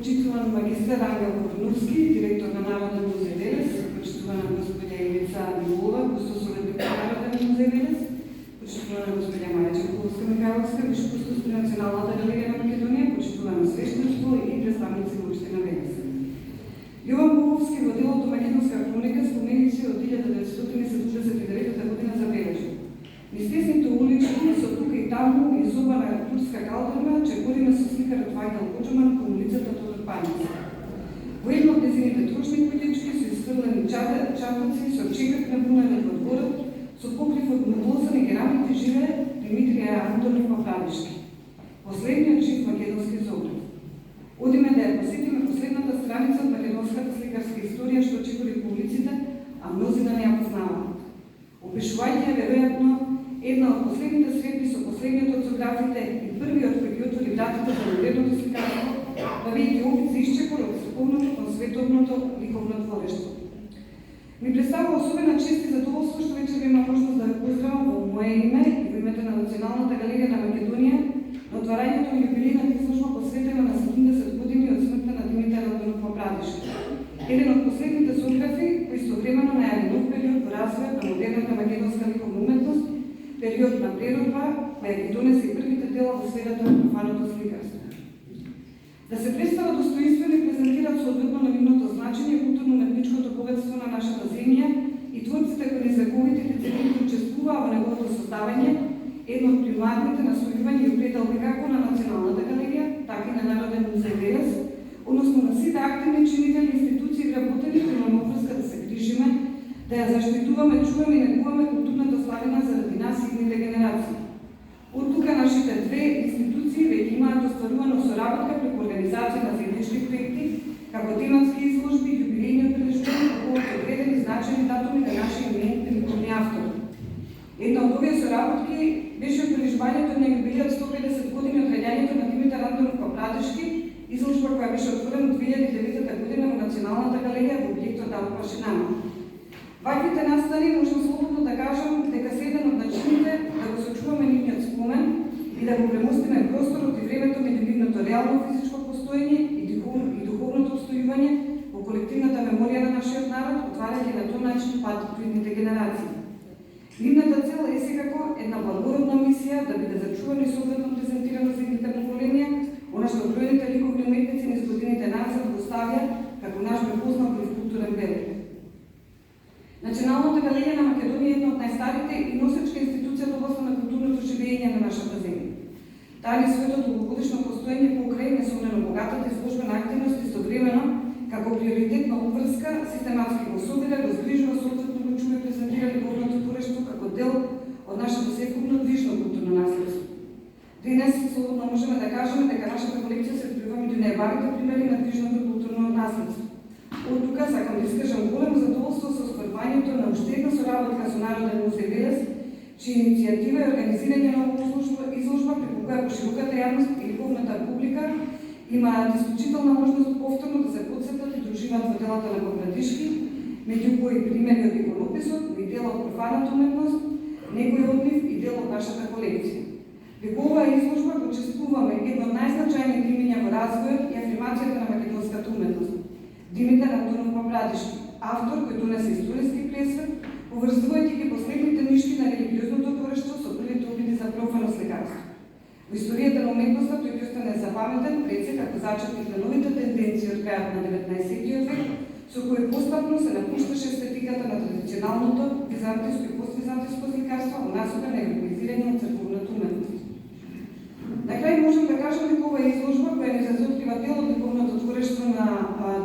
почитуван магистар Ангел Корнуски, директор на Народен музей Велес, почитувана господја Ивица Милова, кустосовен на Народен музей Велес, почитувана господја Марија Чанковска-Михайловска, виш-кустос при Националната галерија на Македонија, почитувано свештенство и представници на општина Велес. Јован Поповски во делото Македонска хроника споменуваше од 1979 година забележал: низ тесните улички со тука и таму изобана турска калдерма чекориме со сликарот Вајдал Коџуман кон улицата Тодор Паница. Во едно од незините трошни куќички се изфрлени чатаци со чекак набунени во дворот, со покрив од мудлосани керамики живее Димитрија Антонов Павлавишки, последниот жив македонски зогрев. Одиме да ја посетиме последната страница од македонската сликарска историја што чекори по улиците, а мнози да не ја познаваат. Опишувајќи ја веројатно една од последните средби со последниот од зографите и првиот кој ги отвори вратите за модерното сликарство, правејќи опит за исчекор од световното кон световното ликовно творештво. Ми представува особена чест и задоволство што вечер има можност да ве поздравам во мое име и во името на Националната галерија на Македонија на отварањето на јубилејната изложба посветена на 70 години од смртта на Димитар Антонов Павлавишки, еден од последните зографи кои истовремено најави нов период во развојот на модерната македонска ликовна уметност, период на преродба, која ги донесе и првите дела во сферата на профаното сликарство. Да се представа достоинствено и презентираат соодветно на нивното значење културно-уметничкото богатство на нашата земја и творците кои незаковите децении учествуваа во неговото создавање, едно од примарните настојувања и определби како на Националната галерија, така и на Народен музей Велес, односно на сите активни чинители институции и работени кои имаме обврска да се грижиме, да ја заштитуваме, чуваме и негуваме културната славина заради нас и идните генерации. Од тука нашите две институции веќе имаат остварувано соработка преку организација на заеднички проекти, како тематски изложби и јубилејни обележувања по повод одредени значени датуми на наши именитни ликовни автори. Една од овие соработки беше обележувањето на јубилејот 150 години од раѓањето на Димитар Антонов Павлавишки, изложба која беше отворена 2009 година во Националната галерија во објектот Дава Пашинама. Ваквите настани можам слободно да кажам дека се еден од начините да го сочуваме нивниот спомен и да го премостиме просторот и времето меѓу нивното реално физичко постоење и духовното обстојување во колективната меморија на нашиот народ, отварајќи на тој начин пат до идните генерации. Нивната цел е секако една благородна мисија да биде зачувано и соодветно презентирано за идните поколенија, она што бројните ликовни уметници низ годините назад го ставија како наш препознат и културен белег. Националната галерија на Македонија е една од најстарите и носечка институција во областа на културното живење на нашата земја. Таа низ своето долгогодишно постоење покрај несомнено богатата изложбена активност истовремено како приоритетна обврска систематски го собира, го згрижува, соодветно го чува и презентира ликовното творештво како дел од нашето севкупно движно културно наследство. Денес слободно можеме да кажеме дека нашата колекција се вприва меѓу најбавите примери на движното културно наследство. Од тука сакам да искажам големо задоволство со остварувањето на уште една соработка со Народен музей Велес, чија иницијатива е организирање на оваа изложба преку која широката јавност и ликовната публика имаат исклучителна можност повторно да се потсетат и друживаат во делата на Павлавишки, меѓу кои примери од иконописот, и дел од профаната уметност, некои од нив и дел од нашата колекција. Преку оваа изложба го чествуваме едно од најзначајните имиња во развојот и афирмацијата на македонската уметност. Димитар Антонов Павлавишки, автор кој донесе историски пресвет, поврзувајќи ги последните нишки на религиозното творештво со првите обиди за профано сликарство. Во историјата на уметноста тој ќе остане запаметен пред се како зачетник на новите тенденции од крајот на 19 век, со кои постапно се напушташе естетиката на традиционалното византиско и поствизантиско сликарство во насока на европеизирање на црковната уметност. На крај можем да кажем дека оваа изложба, која ни разоткрива дел од ликовното творештво на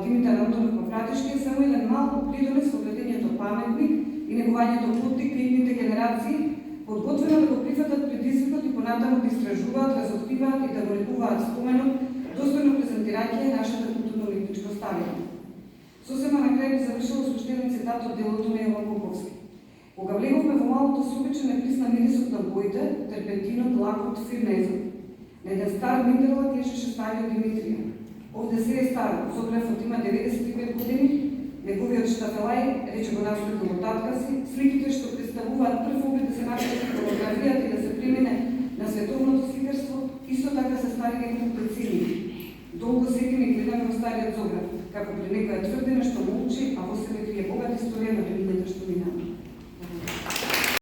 Димитар Антонов Павлавишки, е само еден малку придонес во градењето паметник и негувањето поттик кај идните генерации, подготвено да го прифатат предизвикот и понатаму да истражуваат, разоткриваат и да го лекуваат споменот, достојно презентирајќи нашата културно-уметничко ставење. Сосема на крај би завршила со уште еден цитат од делото на Јован Поповски. Кога влеговме во малото собиче не присна мирисот на боите, терпентинот, лакот, фирнезот. На еден стар миндерла клечеше стариот Димитрија. Овде се е старо, зографот има 95 години, неговиот штафелај рече го наследил од татка си, сликите што представуваат прв обид да се напишат фотографијата и да се премине на световното сликарство, исто така се стари негови прецени. Долго седиме и гледаме во Стариот Заград, како при некоја тврдина што молчи, а во себе крие богата историја на времињата што минаа.